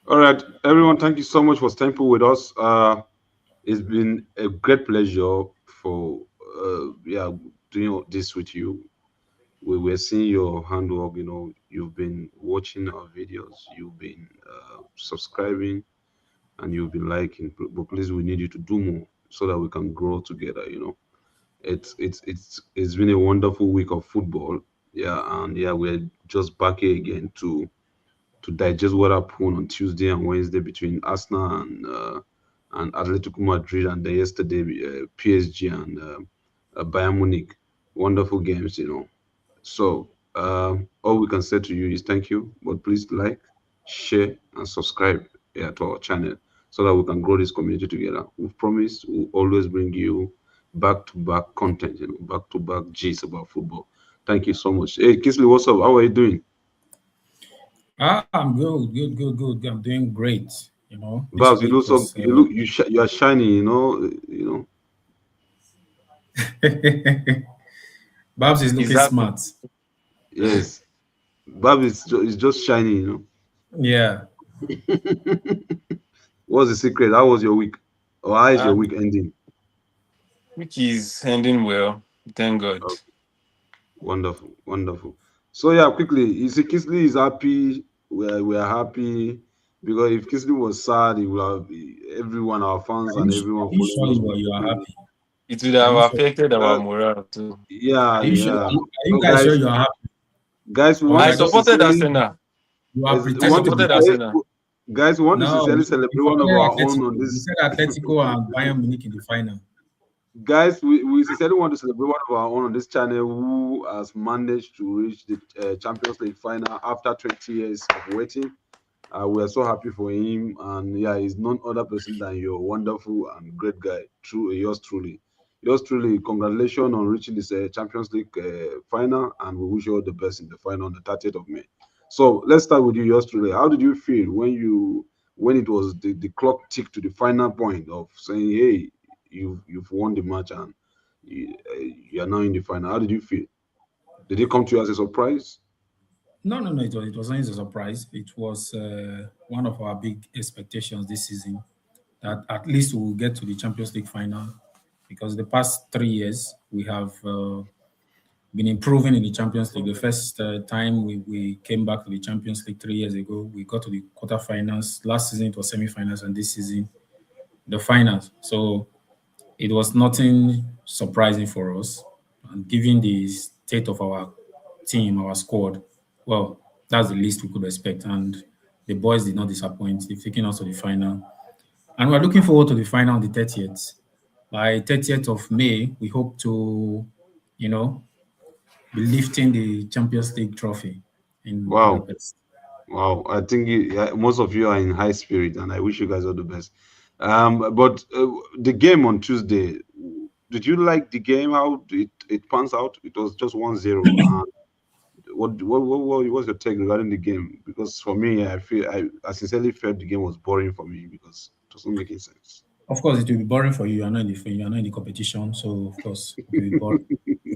All right, everyone. Thank you so much for staying with us. It's been a great pleasure for doing this with you. We're seeing your handwork. You've been watching our videos. You've been subscribing and you've been liking. But please, we need you to do more so that we can grow together. It's been a wonderful week of football. Yeah, and yeah, we're just back here again to digest what happened on Tuesday and Wednesday between Arsenal and Atletico Madrid, and then yesterday PSG and Bayern Munich. Wonderful games. So all we can say to you is thank you, but please like, share, and subscribe to our channel so that we can grow this community together. We've promised we'll always bring you back-to-back content, back-to-back gist about football. Thank you so much. Hey, Kisley, what's up? How are you doing? I'm good. I'm doing great. This Babs, you week look so was you are shining. Babs is looking Exactly. smart. Yes, Babs is just shining. Yeah. What's the secret? How was your week? Or how is your Um, week ending? which is ending well. Thank God. Oh, wonderful, wonderful. So yeah, quickly, you see, Kisley is happy. We are happy because if Kisley was sad, he would have everyone, our fans Are you, and su- everyone are you following sure us you would are, be you are crazy. happy? It would Are have you sure? affected our Uh, morale too. yeah, Are you sure? yeah. Are you So guys sure guys, you are happy? we Or want I you to are be just supported sincerely Arsenal. you are I We want to pretending? supported Arsenal. guys, we want to No, sincerely you celebrate one of forget our own on Atletico. You this. said Atletico and Bayern Munich in the final. Guys, we sincerely want to celebrate one of our own on this channel who has managed to reach the Champions League final after 20 years of waiting. We are so happy for him, and yeah, he's none other person than your wonderful and great guy, true yours truly. Yours truly, congratulations on reaching this Champions League final, and we wish you all the best in the final on the 30th of May. So let's start with you, yours truly. How did you feel when it was the clock ticked to the final point of saying, "Hey, you've won the match and you are now in the final"? How did you feel? Did it come to you as a surprise? No. It was not a surprise. It was one of our big expectations this season that at least we will get to the Champions League final because the past 3 years we have been improving in the Champions League. The first time we came back to the Champions League 3 years ago, we got to the quarterfinals. Last season it was semi-finals, and this season the finals. So it was nothing surprising for us. And given the state of our team, our squad, well, that's the least we could expect. And the boys did not disappoint. They've taken us to the final. And we're looking forward to the final on the 30th. By 30th of May, we hope to, you know, be lifting the Champions League trophy in Wow. Budapest. Wow, I think most of you are in high spirit, and I wish you guys all the best. But the game on Tuesday, did you like the game? How it pans out? It was just 1-0. And what was your take regarding the game? Because for me, I sincerely felt the game was boring for me because it wasn't making sense. Of course, it will be boring for you. You are not in the competition, so of course it will be boring.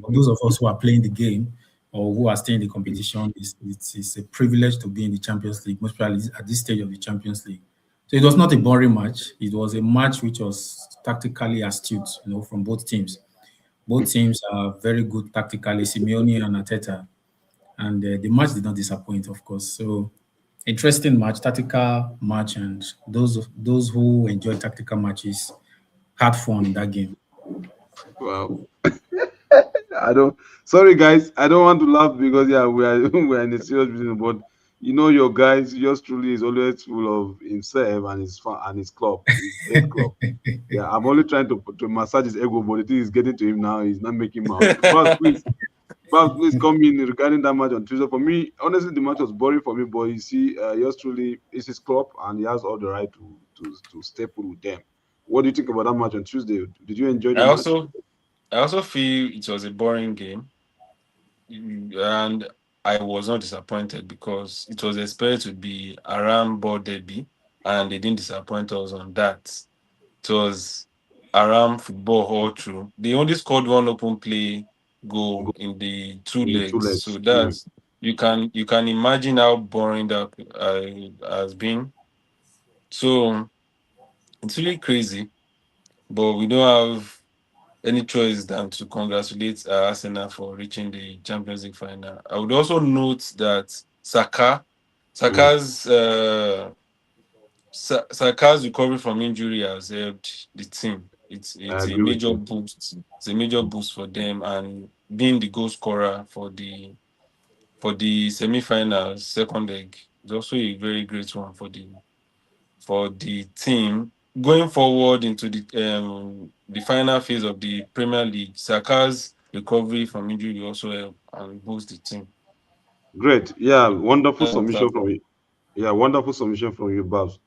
For those of us who are playing the game or who are staying in the competition, it's a privilege to be in the Champions League, most probably at this stage of the Champions League. So it was not a boring match. It was a match which was tactically astute, from both teams. Both teams are very good tactically, Simeone and Ateta, and the match did not disappoint, of course. So interesting match, tactical match, and those who enjoy tactical matches had fun in that game. Wow. I don't. Sorry, guys. I don't want to laugh because yeah, we are we are in a serious business. But your guys, yours truly is always full of himself and his fan and his club, his hate club. Yeah, I'm only trying to massage his ego, but the thing is getting to him now. He's not making mouth. But please come in regarding that match on Tuesday. For me, honestly, the match was boring for me. But you see, yours truly is his club, and he has all the right to stay put with them. What do you think about that match on Tuesday? Did you enjoy I the match? also I also feel it was a boring game, and I was not disappointed because it was expected to be around ball derby, and they didn't disappoint us on that. It was around football all through. They only scored one open play goal Go in the two in the two legs, so legs. Mm. that's you can imagine how boring that has been. So it's really crazy, but we don't have any choice than to congratulate Arsenal for reaching the Champions League final. I would also note that Mm. Saka's Saka's recovery from injury has helped the team. I It's a agree with major you. boost. It's a major boost for them, and being the goal scorer for the semi-finals second leg is also a very great one for the team going forward into the final phase of the Premier League. Saka's recovery from injury will also help and boost the team. Great. Yeah, wonderful That's submission that from one. you. Yeah, wonderful submission from you, Babs.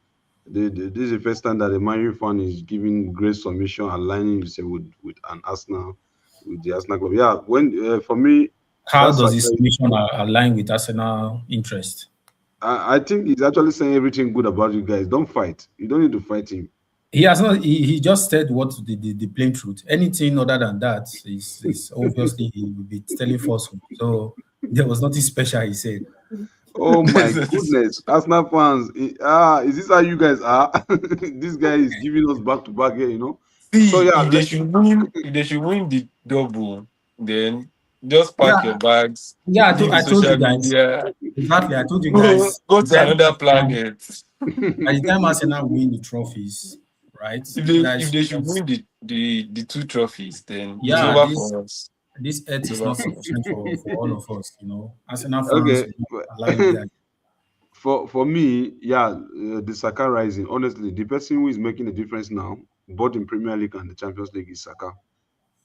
This is the first time that a Man U fan is giving great submission, aligning himself with an Arsenal, with the Arsenal club. Yeah, when for me, How that's does Saka. this mission align with Arsenal interest? I think he's actually saying everything good about you guys. Don't fight. You don't need to fight him. He has not. He just said what the plain truth. Anything other than that is obviously he will be telling falsehood. So there was nothing special he said. Oh my There's nothing goodness, Arsenal fans! Is this how you guys are? This guy is giving us back to back here, you know. So See, yeah, if they should win the double, then just pack your Yeah, bags, yeah. leave the I told you social guys media, exactly. I told you go guys. go By to the another time planet. by the time Arsenal win the trophies, right? If That's they should win the two trophies, then it's yeah. over for us. This earth It's is over not for us. sufficient for all of us. Arsenal fans okay. will not allow you guys. For me, yeah, the Saka rising. Honestly, the person who is making a difference now, both in Premier League and the Champions League, is Saka.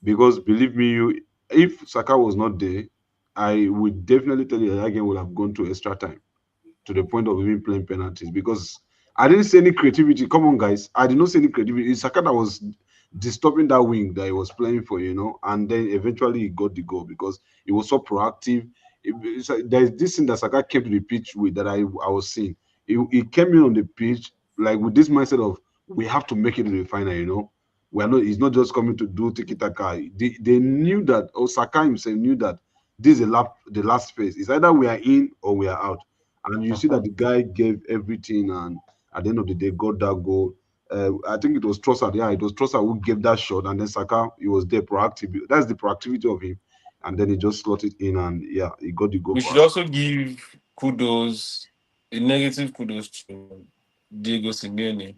Because believe me, you, if Saka was not there, I would definitely tell you that that game would have gone to extra time, to the point of even playing penalties, because I didn't see any creativity. Come on, guys. I did not see any creativity. It's Saka that was disturbing that wing that he was playing for, and then eventually he got the goal because he was so proactive. There's this thing that Saka came to the pitch with that I was seeing. He came in on the pitch like with this mindset of we have to make it to the final. We are not. He's not just coming to do tiki taka. They knew that. Osaka himself knew that this is the last phase. It's either we are in or we are out. And you see that Mhm. the guy gave everything, and at the end of the day, got that goal. I think it was Trossard. Yeah, it was Trossard who gave that shot, and then Saka, he was there proactive. That's the proactivity of him, and then he just slotted in, and yeah, he got the goal We for should Arsenal. also give kudos, a negative kudos to Diego Simeone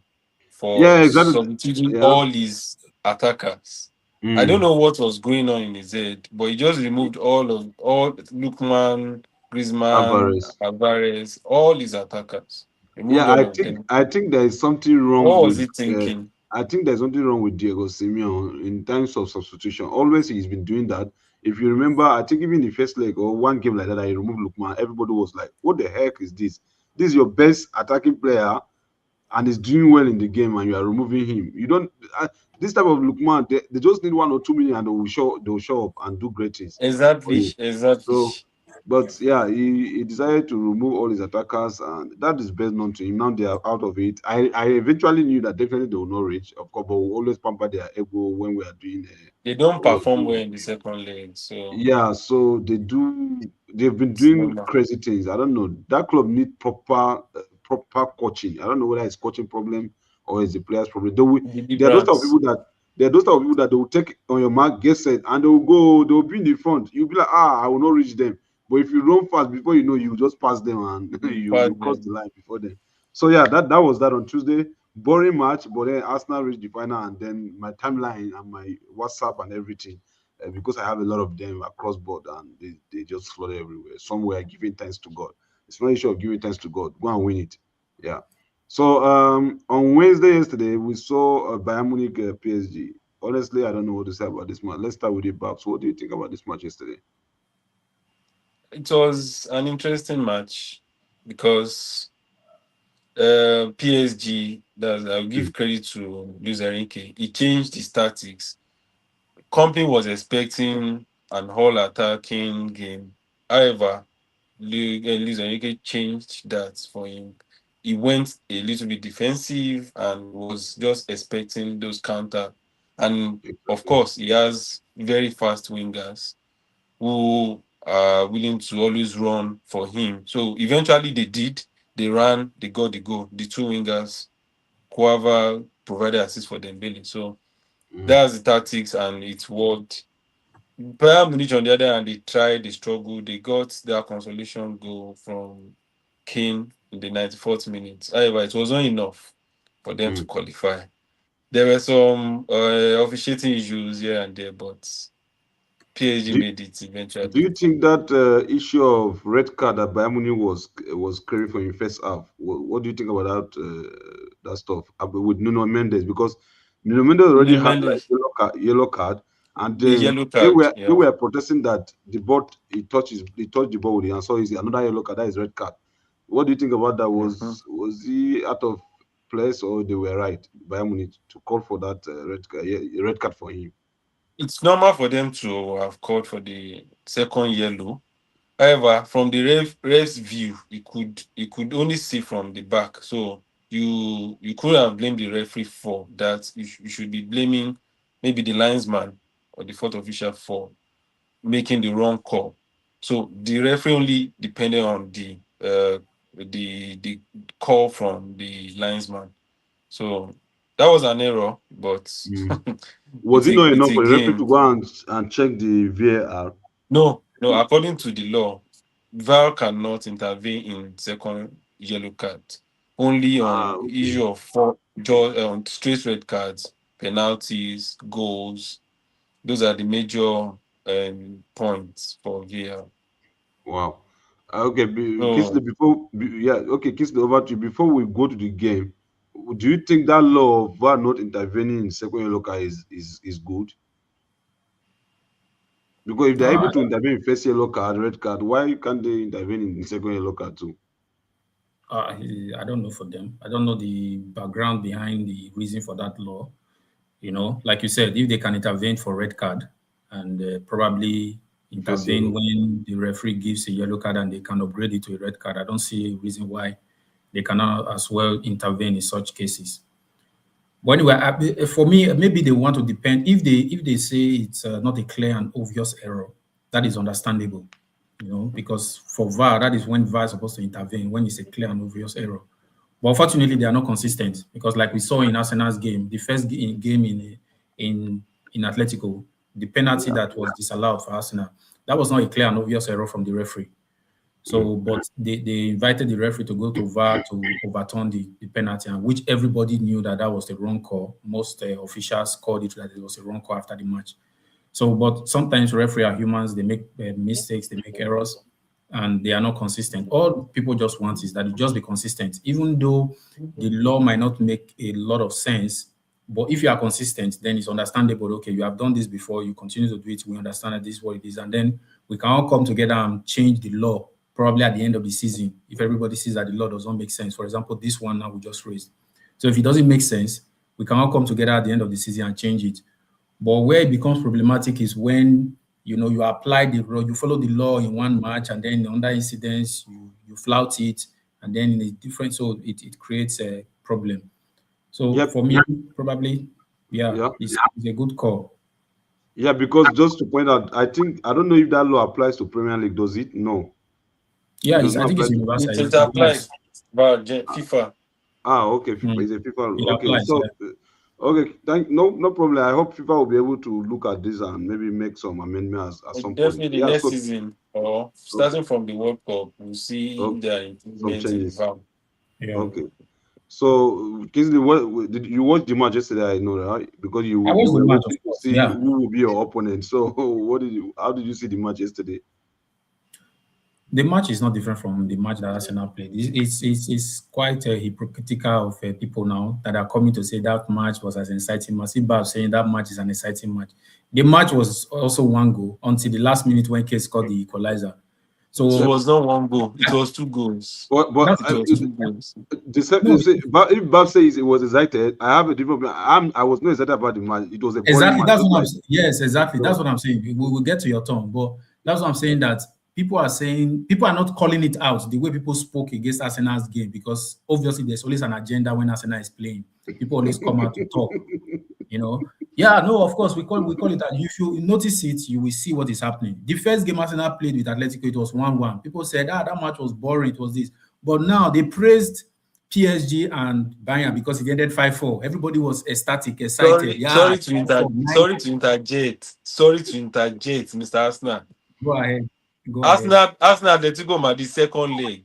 Yeah, for exactly. substituting Yeah. all his attackers. I don't Mm. know what was going on in his head, but he just removed all Lukman, Griezmann, Alvarez. Alvarez, all his attackers. Removed Yeah, all of them. I think there is something wrong What was with. he thinking? I think there's something wrong with Diego Simeone in terms of substitution. Always he's been doing that. If you remember, I think even the first leg or one game like that, I removed Lukman. Everybody was like, "What the heck is this? This is your best attacking player, and he's doing well in the game, and you are removing him. You don't. This type of Lukman, they just need 1 or 2 minutes, and they will show up and do great things for Exactly, you. exactly. So, but yeah, he decided to remove all his attackers, and that is best known to him. Now they are out of it. I eventually knew that definitely they will not reach, of course, but we always pamper their ego when we are doing. They don't When we're perform well doing in the second leg, so yeah, so they've been it's doing normal. crazy things. I don't know. That club need proper coaching. I don't know whether it's coaching problem or it's the players problem. There are those type of Deliverance. people that there are those type of people that they will take on your mark, get set, and they will be in the front. You'll be like, I will not reach them. But if you run fast, before you know, you just pass them and You you pass cross them. the line before them. So yeah, that was that on Tuesday. Boring match, but then Arsenal reached the final, and then my timeline and my WhatsApp and everything, because I have a lot of them across board, and they just flood everywhere. Somewhere giving thanks to God. It's not an issue of giving thanks to God. Go and win it. Yeah. So on Wednesday yesterday we saw Bayern Munich PSG. Honestly, I don't know what to say about this match. Let's start with it, Babs. What do you think about this match yesterday? It was an interesting match because PSG, that I'll give credit to Luis Enrique. He changed his tactics. Company was expecting an all attacking game. However, Luis Enrique changed that for him. He went a little bit defensive and was just expecting those counter. And of Exactly. course, he has very fast wingers who are willing to always run for him. So eventually they did. They ran, they got the goal, the two wingers. Quava provided assist for Dembele. So Mm. that's the tactics, and it worked. Bayern Munich, on the other hand, they tried, they struggled, they got their consolation goal from Kane in the 94th minute. However, it was not enough for them to Mm. qualify. There were some officiating issues here and there, but PSG Do, made it do eventually. you think that issue of red card that Bayern Munich was carrying for in first half? What do you think about that stuff with Nuno Mendes? Because Nuno Mendes already Nuno had like Mendes, yellow card, and a then yellow they card, were they yeah. were protesting that the ball he touched the ball with it, and so is another yellow card. That is red card. What do you think about that? Mhm. Was he out of place, or they were right, Bayern Munich, to call for that red card for him? It's normal for them to have called for the second yellow. However, from the ref's view, he could only see from the back. So you could have blamed the referee for that. You should be blaming maybe the linesman or the fourth official for making the wrong call. So the referee only depended on the call from the linesman. So that was an error, but Mm. Was it's it a not it's enough a for the referee to game. go and check the VAR? No, no. According to the law, VAR cannot intervene in second yellow card. Only Ah, on okay. issue of four, on straight red cards, penalties, goals. Those are the major points for VAR. Wow. Okay, Kingsley, So yeah, okay, Kingsley, over to you. Before we go to the game, do you think that law of VAR not intervening in second yellow card is good? Because if they're Uh, able to intervene in first yellow card, red card, why can't they intervene in second yellow card too? I don't know for them. I don't know the background behind the reason for that law. Like you said, if they can intervene for red card and probably First intervene yellow. when the referee gives a yellow card and they can upgrade it to a red card, I don't see a reason why they cannot as well intervene in such cases. But anyway, for me, maybe they want to depend if they say it's not a clear and obvious error, that is understandable, because for VAR, that is when VAR is supposed to intervene when it's a clear and obvious error. But unfortunately, they are not consistent because, like we saw in Arsenal's game, the first game in Atletico, the penalty Yeah. that was disallowed for Arsenal, that was not a clear and obvious error from the referee. Mm. So, but they invited the referee to go to VAR to overturn the penalty, and which everybody knew that was the wrong call. Most officials called it that it was a wrong call after the match. So, but sometimes referee are humans; they make mistakes, they make errors, and they are not consistent. All people just want is that you just be consistent, even though the law might not make a lot of sense. But if you are consistent, then it's understandable. Okay, you have done this before, you continue to do it. We understand that this is what it is, and then we can all come together and change the law probably at the end of the season if everybody sees that the law does not make sense. For example, this one now we just raised. So if it doesn't make sense, we can all come together at the end of the season and change it. But where it becomes problematic is when you apply the law, you follow the law in one match, and then under incidents you flout it, and then in a different, so it creates a problem. So Yep. for me, probably, yeah, Yeah. it's a good call. Yeah, because just to point out, I don't know if that law applies to Premier League, does it? No, it Yeah, does I not think apply it's to. universal. it It applies. applies. But FIFA. Okay, FIFA Mm, is a FIFA. it Okay, applies. so Yeah. okay, no problem. I hope FIFA will be able to look at this and maybe make some amendments at some point. Definitely Yeah, next so season or okay, starting from the World Cup, we'll see okay, the some improvement in the changes. VAR. Yeah. Okay, so Kingsley, what did you watch the match yesterday? I know, right? Because I you watched the were match, of waiting to course. see Yeah. who will be your opponent. So how did you see the match yesterday? The match is not different from the match that Arsenal played. It's quite hypocritical of people now that are coming to say that match was as exciting. Masiba saying that match is an exciting match. The match was also one goal until the last minute when Case scored the equalizer. It Yeah, So was not one goal, it was two goals. but that's It was two goals. they no, say, but if Bob says it was excited, I have a different. I was not excited about the match. It was a boring exactly. match, That's just what like yes, exactly. That's so. what I'm saying. We will get to your turn, but that's what I'm saying. That people are not calling it out the way people spoke against Arsenal's game because obviously there's always an agenda when Arsenal is playing. People always come out to talk. You know, yeah, no, of course we call it that. If you notice it, you will see what is happening. The first game Arsenal played with Atletico, it was 1-1. People said, that match was boring. It was this, but now they praised PSG and Bayern because it ended 5-4. Everybody was ecstatic, excited. Sorry, Yeah, to interject. Sorry to interject, Mr. Arsenal. go ahead. Go ahead. Arsenal Atletico Madrid second leg.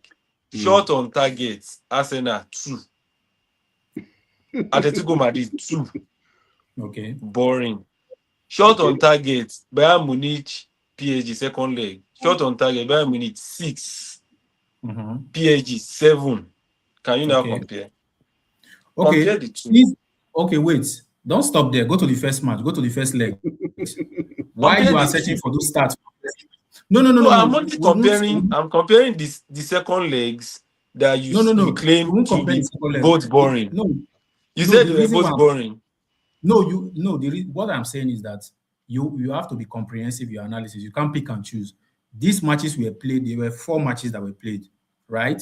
Shot on target. Arsenal 2. Atletico Madrid 2. Okay. Boring. Shot on target. Bayern Munich PSG second leg. Shot on target. Bayern Munich 6. PSG 7. Can you now compare? Okay. Compare the two. Okay, wait. Don't stop there. Go to the first match. Go to the first leg. Why you are searching for those stats? No. I'm only comparing. I'm comparing the second legs that you claim to be both boring. No, you said they were both boring. What I'm saying is that you have to be comprehensive in your analysis. You can't pick and choose. These matches were played. There were 4 matches that were played, right?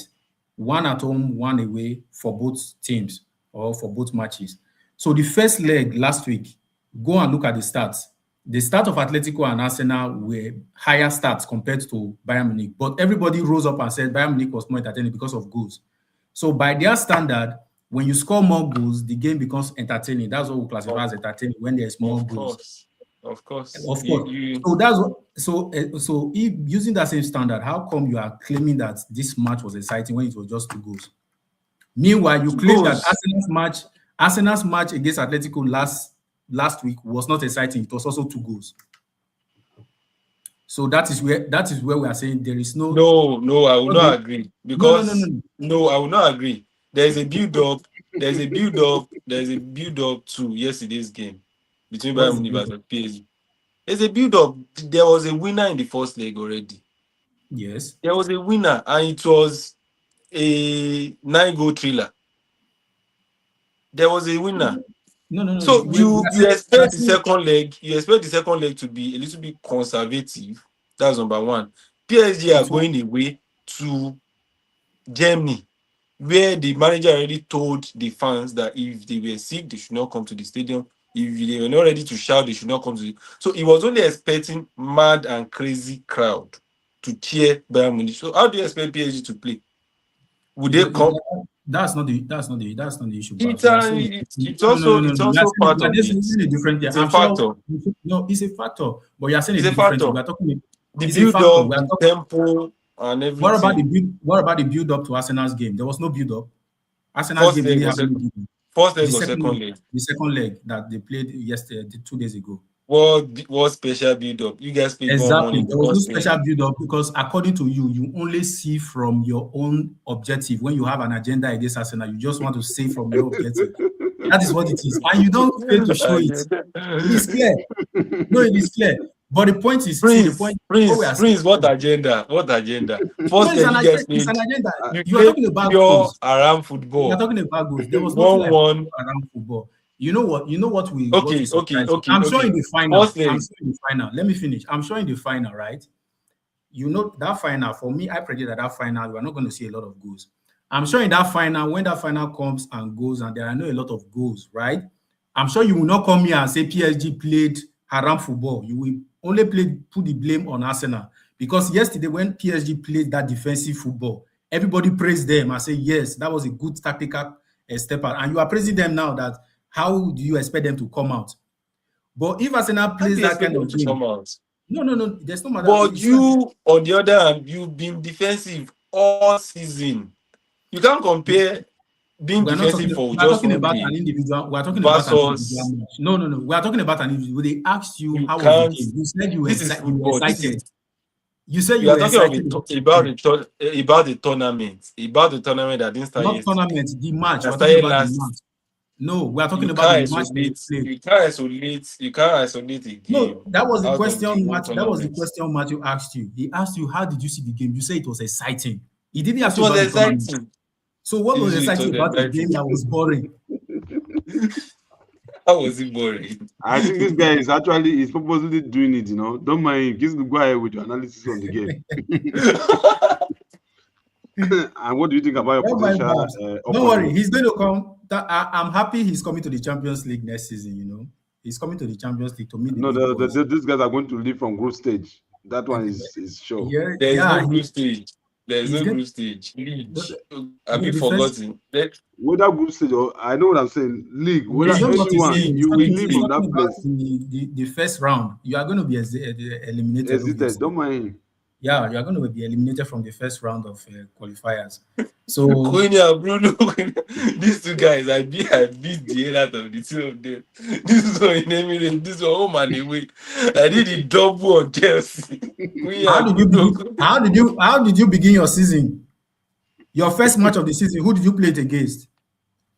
1 at home, 1 away for both teams or for both matches. So the first leg last week, go and look at the stats. The start of Atletico and Arsenal were higher stats compared to Bayern Munich, but everybody rose up and said Bayern Munich was more entertaining because of goals. So by their standard, when you score more goals, the game becomes entertaining. That's what we classify as entertaining when there's more goals. Of course. So if using that same standard, how come you are claiming that this match was exciting when it was just 2 goals? Meanwhile, you claim that Arsenal's match against Atletico last week was not exciting. It was also 2 goals. So that is where we are saying there is no. No, I will not agree because no, I will not agree. There is a build-up. There's a build-up to yesterday's game between Bayern Munich and PSG. There's a build-up. There was a winner in the first leg already. Yes. There was a winner, and it was a 9-goal thriller. There was a winner. No. So you expect the second leg. You expect the second leg to be a little bit conservative. That's number 1. PSG are going away to Germany, where the manager already told the fans that if they were sick, they should not come to the stadium. If they were not ready to shout, they should not come to the... So he was only expecting mad and crazy crowd to cheer Bayern Munich. So how do you expect PSG to play? Would they come? That's not the issue. It's also part of it. It's a factor. No, it's a factor. But you're saying it's a factor. We're talking the build-up, the tempo, and everything. What about the build-up to Arsenal's game? There was no build-up. Arsenal's game didn't have any build-up. First leg or second leg? The second leg that they played yesterday, 2 days ago. What special build-up? You guys played more money. There was no special build-up because according to you, you only see from your own objective. When you have an agenda against Arsenal, you just want to say from your objective. That is what it is. And you don't fail to show it. It is clear. No, it is clear. But the point is, Prince, what agenda? What agenda? First, it's an agenda. You are talking about goals. Around football. You are talking about goals. There was no around football. You know what? Okay. I'm showing the final. Let me finish. I'm showing the final, right? You know that final. For me, I predict that final, we are not going to see a lot of goals. I'm showing that final. When that final comes and goes, and there are not a lot of goals, right? I'm sure you will not come here and say PSG played haram football. You will only put the blame on Arsenal, because yesterday when PSG played that defensive football, everybody praised them and say yes, that was a good tactical step out, and you are praising them now. That how do you expect them to come out? But if Arsenal plays that kind of game, no, there's no matter. But you, on the other hand, you've been defensive all season. You can't compare being defensive for just one about game. An individual. We're talking about an individual match. No. We are talking about an individual. They asked you how was the game. You said you were excited. You said you were excited about the tournament. About the tournament that didn't start. Not tournament. The match. We're talking about the match. No, we are talking about the match. You can't isolate the game. No, that was the question match. That was the question Matthew asked you. He asked you, how did you see the game? You said it was exciting. He didn't ask you about the tournament. So what was exciting about the game that was boring? How was it boring? I think this guy is purposely doing it, you know. Don't mind him. Just go ahead with your analysis on the game. And what do you think about your potential? Don't worry, he's going to come. I'm happy he's coming to the Champions League next season, you know. He's coming to the Champions League to meet these guys are going to leave from group stage. That one is sure. There is no group stage. There is He's no going. group stage. League. Have No, you the first. forgotten? Let Whether group stage or I know what I'm saying. League, He's whether not league, got his anyone, season. league, you will league, leave He's from league. that talking about place. the first round. You are going to be eliminated, Hesitate. obviously. Don't mind him. Yeah, you are going to be eliminated from the first round of qualifiers. So Cunha, Bruno, these two guys, I beat the hell out of the two of them. This one in Emirates, this one home and away. I did the double on Chelsea. how Cunha, did you Bruno, begin? How did you begin your season? Your first match of the season. Who did you play it against?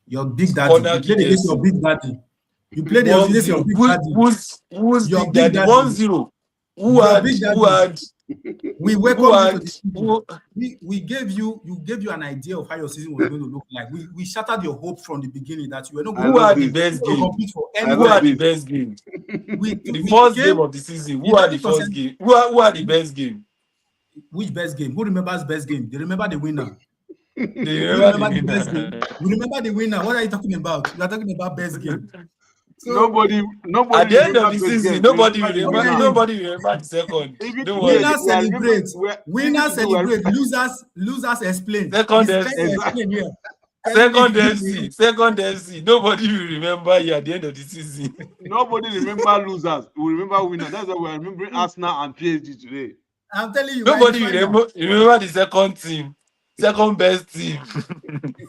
Your big daddy. corner You played kick against your FC. big daddy. You played against your 1-0. big Who's daddy. who's who's Your big big daddy? daddy. 1-0. Who Your had big who daddy. had We who welcome you to had the season. who We gave you an idea of how your season was going to look like. We shattered your hope from the beginning that you were not I going who to love had the this. best game? compete for I Who love had the anything. this. best game? The We first game came. of the season. Who It had the doesn't first concern game? Who had the best game? which best game. Who remembers best game? They remember the winner. They Who remember remember the the best game? winner. We remember the winner. What are you talking about? You are talking about best game. So At Nobody the end of remember the best season, game. We nobody remember will the remember. winner. nobody. Nobody will remember the second. Even Don't today, worry. Winners we are remember. celebrate. Even Winners today, we are celebrate. Losers explain. Second He's trying to FC. exactly. explain here. Telling Second me FC. Second FC. Nobody will remember you at the end of the season. Nobody remember losers. We remember winners. That's why we are remembering Arsenal and PSG today. I'm telling you, we're in the Nobody will final. remember the second team. Second best team.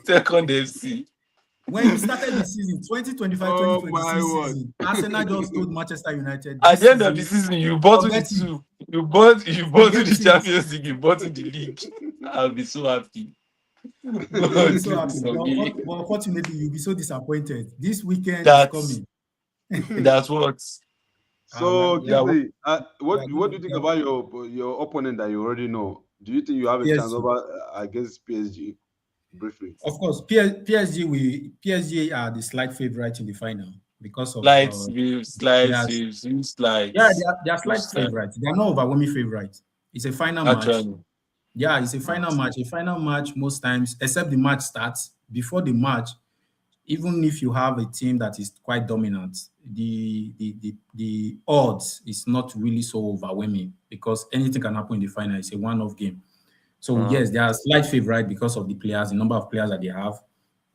Second FC. When you started the season, 2025 Oh 2026 my word! season, Arsenal just told Manchester United At this the end of the season, season, you bought to the forget it. two. You bought to Forget the it. Champions League, you bought to the league. I'll be so happy. You'll be God, so please happy. for me. But unfortunately, you'll be so disappointed. This weekend is That's coming. that's what So, We are yeah. Kingsley, we are what going do you think to about your opponent that you already know? Do you think you have a chance PSG. over against PSG? Briefly, Of course, PSG are the slight favorite in the final because of Slides, views, slides, their views, yeah, slides. they are slight favorites. They are not overwhelming favorites. It's a final match. Actually, Yeah, it's a final match. A final match most times, except the match starts before the match. Even if you have a team that is quite dominant, the odds is not really so overwhelming because anything can happen in the final. It's a one-off game. So yes, they are slight favorite because of the players, the number of players that they have,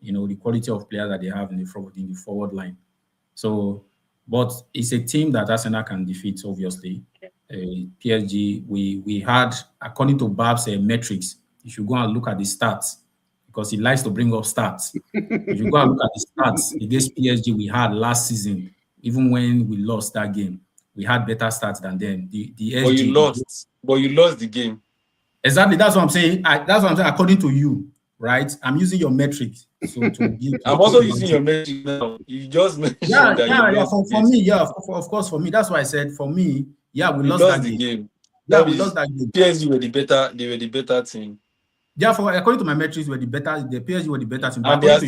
the quality of players that they have in the forward line. So, but it's a team that Arsenal can defeat, obviously. PSG, we had, according to Bab's metrics, you should go and look at the stats because he likes to bring up stats. If you go and look at the stats against PSG we had last season, even when we lost that game, we had better stats than them. The but you SG, lost. But you lost the game. exactly. That's what I'm saying. That's what I'm saying. According to you, right? I'm using your metrics to give to I'm talk also about using it. your metric now. You just Yeah, mentioned that you yeah, yeah. lost For the game. me, yeah, of course, for me. That's why I said for me, yeah, we You lost lost that the game. game. Yeah, That we lost means that game. PSG were the better. They were the better team, Therefore, according to my metrics, we're the better. The PSG were the better team. But and they are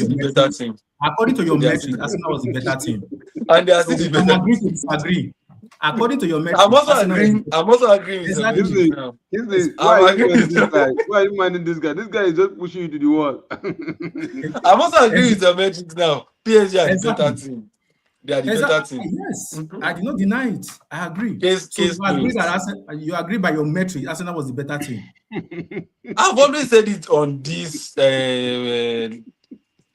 according to still your the better metrics, team. They are still, Arsenal was the better team. and they are So still we the can better agree to team. disagree. According to your I'm metrics, also Arsenal was the agreeing. better. I'm also agreeing with your Exactly. metrics Kingsley, now. Kingsley, why I'm are you agreeing minding with this guy? your, Why are you minding this guy? This guy is just pushing you to the wall. I'm also agreeing Ex- with your metrics now. PSG are the better Exactly. team. They are the Exactly. better team. Yes, I did not deny it. I agree. Case So you agree closed. that you agree by your metrics, Arsenal was the better team. I've always said it on this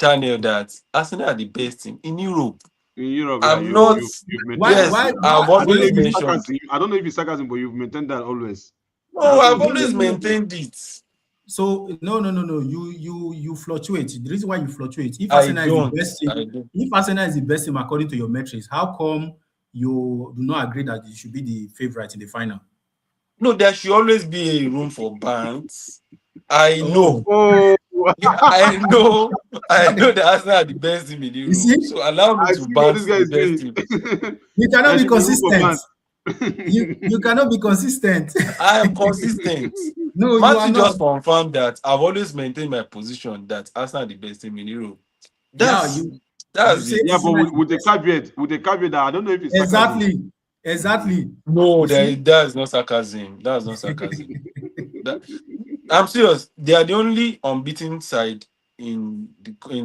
channel that Arsenal are the best team in Europe. In Europe, yeah, I'm not. you've Why? maintained that. Yes, Why? I've I don't know always if it's mentioned. sarcasm. I don't know if it's sarcasm, but you've maintained that always. No, I've No, always no, no. maintained it. So no. You fluctuate. The reason why you fluctuate, if I Arsenal is the don't. best I team, don't. if Arsenal is the best team according to your metrics, how come you do not agree that you should be the favorite in the final? No, there should always be a room for bands. I know. Oh, I know. I know that Arsenal are the best team in You Europe. see, So allow me I to see what bounce this guy the is best doing. team. you cannot There be should be room for consistent. fans. You cannot be consistent. I am consistent. No, you are Matthew not. just confirmed that I've always maintained my position that Arsenal are the best team in Europe. Yeah, That's you say it. Yeah, but Arsenal is the with the best. caveat that I don't know if it's sarcasm. Exactly. No, You see? that's not sarcasm. That's not sarcasm. I'm serious. They are the only unbeaten side in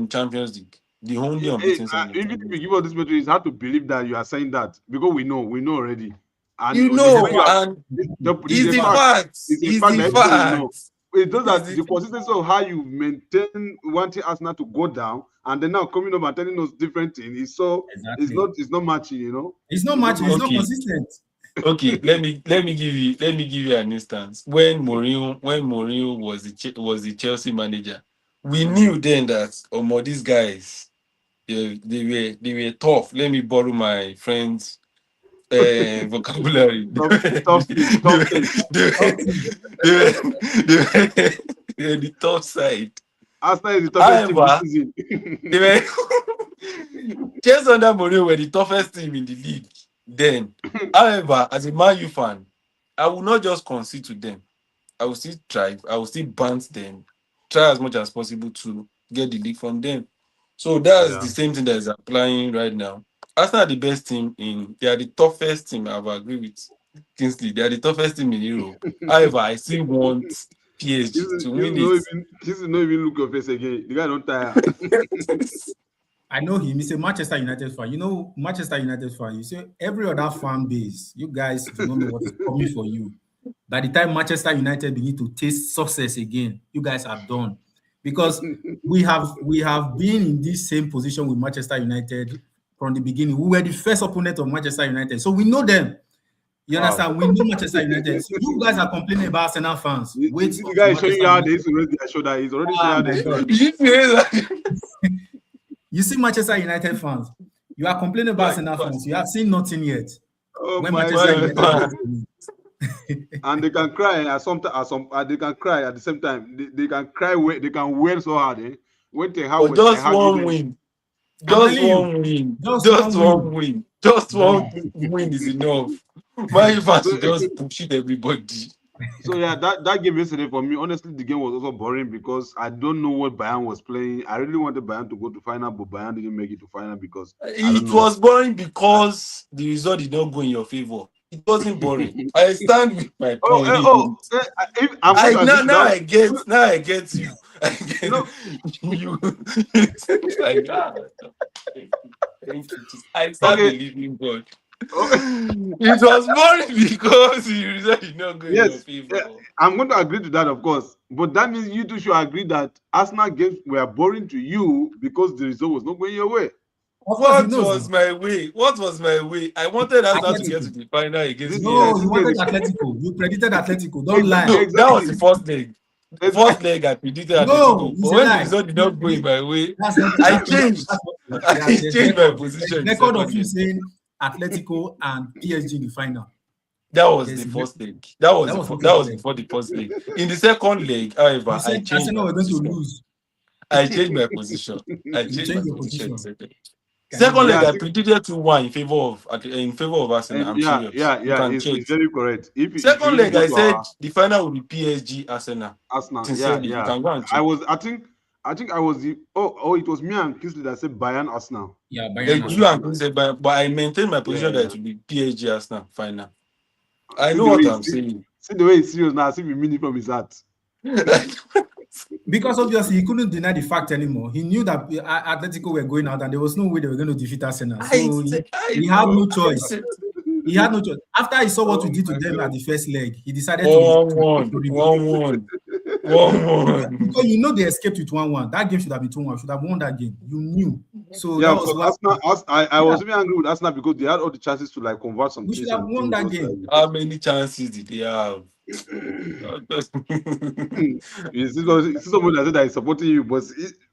Champions League. The only Hey, unbeaten side in even if Champions you League. give us this metric, it's hard to believe that you are saying that because we know already. And You when you know, have and it's it's a the fact. fact. It's a It's fact the that everybody will know. fact. It does Is that it the consistency of how you maintain wanting Arsenal to go down, and then now coming up and telling us different things is so Exactly. it's not matching, you know. It's not It's not matching. It's not matching. okay? consistent. Okay, let me give you an instance. When Mourinho was the Chelsea manager, we knew then that these guys, they were tough. Let me borrow my friend's vocabulary. Tough, tough thing, They tough were, thing. they were, they were, they were, they were the tough side. Arsenal is the toughest team this However, season. they were Chelsea under Mourinho were the toughest team in the league then. However, as a Man U fan, I will not just concede to them. I will still try. I will still bounce them. Try as much as possible to get the league from them. So that's Yeah. the same thing that is applying right now. Arsenal are the best team they are the toughest team. I will agree with Kingsley. They are the toughest team in Europe. However, I still want PSG to win it. This is not even look your face again. The guy don't tire. I know him. He's a Manchester United fan. You know, Manchester United fan. You say every other fan base, you guys do not know what is coming for you. By the time Manchester United begin to taste success again, you guys are done. Because we have been in this same position with Manchester United from the beginning. We were the first opponent of Manchester United, so we know them. You Wow. understand? We know Manchester United. So you guys are complaining about Arsenal fans. You Wait see the until guy is showing you Manchester how they United. used to raise their shoulder. He's already showing Ah, how my they God. Did you hear that? You see Manchester United fans. You are complaining about My Arsenal God. fans. You have seen nothing yet. Oh When my Manchester God. United has to win. And they can cry they can cry at the same time. They can cry they can wail so hard, eh? When But Ten just Hag one didn't. win. I'm Just telling you, one win. just Just one one win. win. Just one Boom. win is enough. My fans So, should just bullshit everybody. so yeah, that game yesterday for me, honestly, the game was also boring because I don't know what Bayern was playing. I really wanted Bayern to go to final, but Bayern didn't make it to final because I don't It know. was boring because the result did not go in your favor. It wasn't boring. I stand with my point. I'm going I to agree now to now that. I get you. I You get know, you. It's like thank you. I start okay. believing God. Oh, It was boring because the result did not go in your yes, favor. I'm going to agree to that, of course. But that means you two should agree that Arsenal games were boring to you because the result was not going your way. Of course, he What knows was now. my way? What was my way? I wanted Arsenal to get to Atletico. the final against No, This you PSG. guy wanted is Atletico. You predicted Atletico. Don't lie. No, that was the exactly. first leg. The first Exactly. leg I predicted No, Atletico. But it's a when the lie. result did not go in my way, That's not true. I That's not true. changed. That's not true. I There's changed my record. position There's in the record of second you leg. saying Atletico and PSG in the final. That was the There's a first record. leg. That was That the was the that first was leg. before the first leg. In the second leg, You however, I said changed Arsenal my were going to position. lose. I changed my position. I You changed my changed your position in the position. second. Can you Second leg, Yeah, I believe? predicted 2-1 in favor of Arsenal. I'm yeah, serious. You can check. it's very correct. If you Second really leg, go I to said our the final will be PSG Arsenal. Arsenal, Sincerely, you yeah. can go and check. I think I was the it was me and Kisley that said Bayern Arsenal. Yeah, Yes, Bayern You Arsenal. and Chris said, but I maintain my position that yeah. it will be PSG Arsenal final. I See know the way what he's I'm saying. see the way he's serious now, see me meaning from his heart. Because obviously he couldn't deny the fact anymore. He knew that Atletico were going out and there was no way they were going to defeat Arsenal. So I he had know. no choice. He had no choice. After he saw what we Oh did to my them at god. the first leg, he decided One to one, reverse. 1-1, 1-1. Because you know they escaped with 1-1. That game should have been 2-1. Should have won that game. You knew. So Yeah, that of was course. why. I Yeah, was even angry with Arsenal because they had all the chances to like convert some we should things have and the team won was that just game. like How many chances did they have? you see somebody that said that is supporting you, but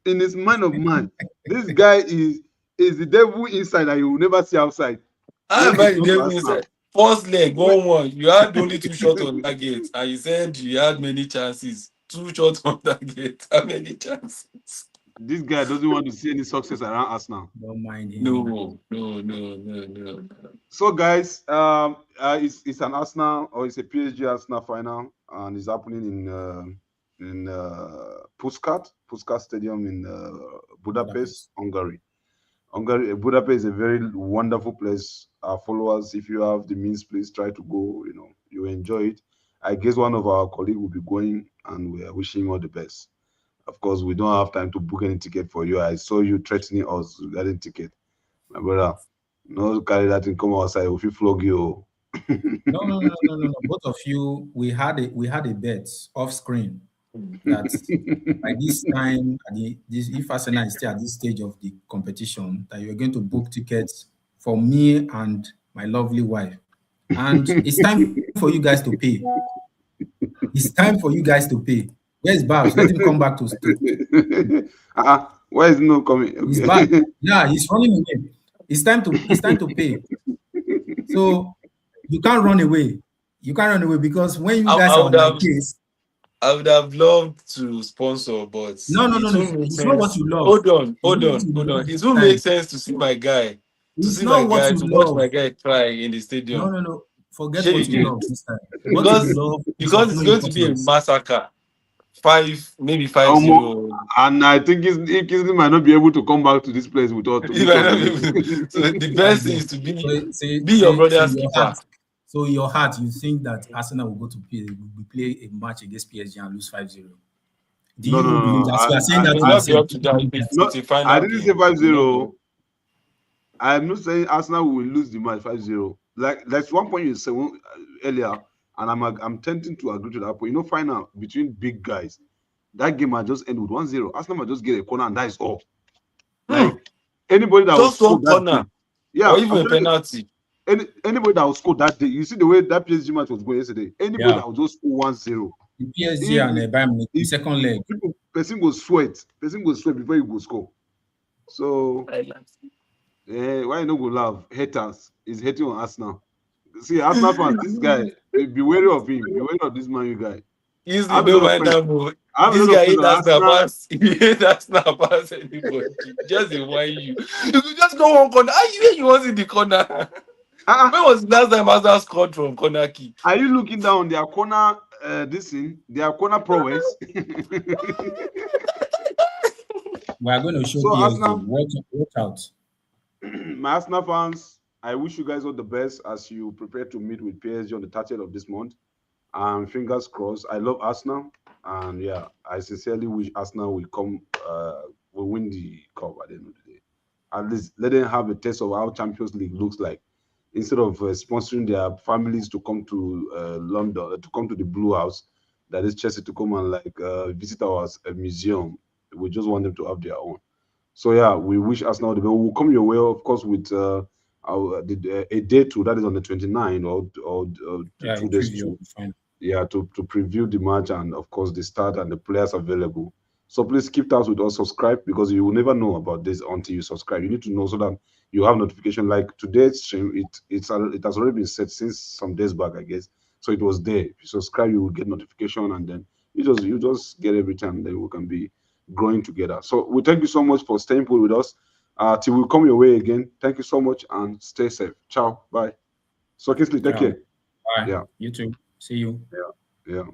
in his mind of man, this guy is the devil inside that you will never see outside How when am it I the comes to devil Arsenal. inside? First leg, When, 1-1. You had only 2 shots on target, and you said you had many chances. 2 shots on target. How many chances? this guy doesn't want to see any success around Arsenal. Don't mind No, him. no. So guys, it's an Arsenal or it's a PSG Arsenal final, and it's happening in Puskás Stadium in Budapest, Budapest. Hungary. Budapest is a very wonderful place. Our followers, if you have the means, please try to go. You know, you enjoy it. I guess one of our colleagues will be going, and we are wishing him all the best. Of course, we don't have time to book any ticket for you. I saw you threatening us regarding ticket, my brother. No carry that thing come outside. If you flog you. No. Both of you, we had a bet off screen. that by this time, if Arsenal is still at this stage of the competition, that you're going to book tickets for me and my lovely wife. And it's time for you guys to pay. It's time for you guys to pay. Where's Babs? Let him come back to Why is no coming? He's back. Yeah, he's running away. It's time to pay. So you can't run away. You can't run away because when you guys are on my case, I would have loved to sponsor, but no. It's not what you love. Hold on. It won't make sense to see my guy. It's not what you love. Watch my guy cry in the stadium. No. Forget what you love this time. Because it's going to be a massacre. 5-0. And I think Kingsley might not be able to come back to this place without. So the best thing is to be your brother's keeper. So in your heart, you think that Arsenal will go to play a match against PSG and lose 5-0? No. I didn't say 5-0. I'm not saying Arsenal will lose the match 5-0. Like that's one point you said earlier, and I'm tempting to agree to that point. Final between big guys, that game might just end with 1-0. Arsenal might just get a corner and that is all. Like anybody that just one corner, or even a penalty. Anybody that will score that day, you see the way that PSG match was going yesterday. Anybody that will just score 1-0. The PSG and Bayern Munich, the second leg. Person will sweat. Before you go score. So why you not go laugh? Haters is hating on Arsenal. See, Arsenal fans, this guy, be wary of him. Be wary of this man, you guy. He's the no mind that move. This guy hate Arsenal pass anybody. Just whine you. You could just go one corner. You was in the corner. When was the last time Arsenal scored from corner kick? Are you looking down their corner? Their corner prowess. We are going to show you. Watch out. My Arsenal fans, I wish you guys all the best as you prepare to meet with PSG on the 30th of this month. And fingers crossed. I love Arsenal, and yeah, I sincerely wish Arsenal will win the cup at the end of the day. At least let them have a taste of how Champions League looks like, instead of sponsoring their families to come to London, to come to the Blue House, that is Chelsea, to come and visit our museum. We just want them to have their own. So yeah, we wish Arsenal the best. We'll come your way, of course, with a day to that is on the 29th or 2 days to preview the match and of course the start and the players available. So please keep tabs with us, subscribe, because you will never know about this until you subscribe. You need to know so that you have notification. Like today's stream, it has already been set since some days back, I guess. So it was there. If you subscribe, you will get notification, and then you just get every time. Then we can be growing together. So we thank you so much for staying put with us. Till we come your way again. Thank you so much and stay safe. Ciao. Bye. So Kingsley, take care. Bye. Yeah. You too. See you. Yeah.